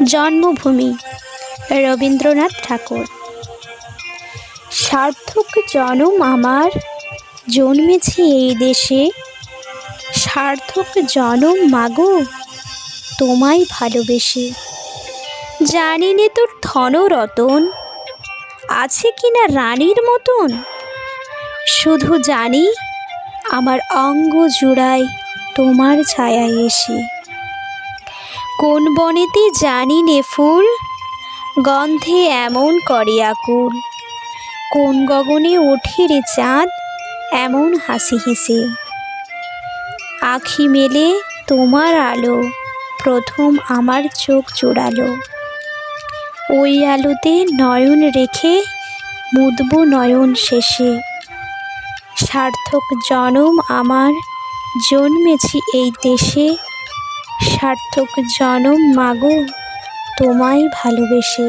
জন্মভূমি রবীন্দ্রনাথ ঠাকুর। সার্থক জনম আমার, জন্মেছি এই দেশে। সার্থক জনম মাগো, তোমায় ভালোবেসে। জানি নে তোর ধন রতন আছে কিনা রানীর মতন, শুধু জানি আমার অঙ্গ জুড়ায় তোমার ছায়া এসে। কোন বনেতে জানি নে ফুল গন্ধে এমন করে আকুল, কোন গগনে ওঠে রে চাঁদ এমন হাসি হেসে। আখি মেলে তোমার আলো প্রথম আমার চোখ জোড়ালো, ওই আলোতে নয়ন রেখে মুদব নয়ন শেষে। সার্থক জনম আমার, জন্মেছি এই দেশে। সার্থক জনম মাগো, তোমায় ভালোবেসে।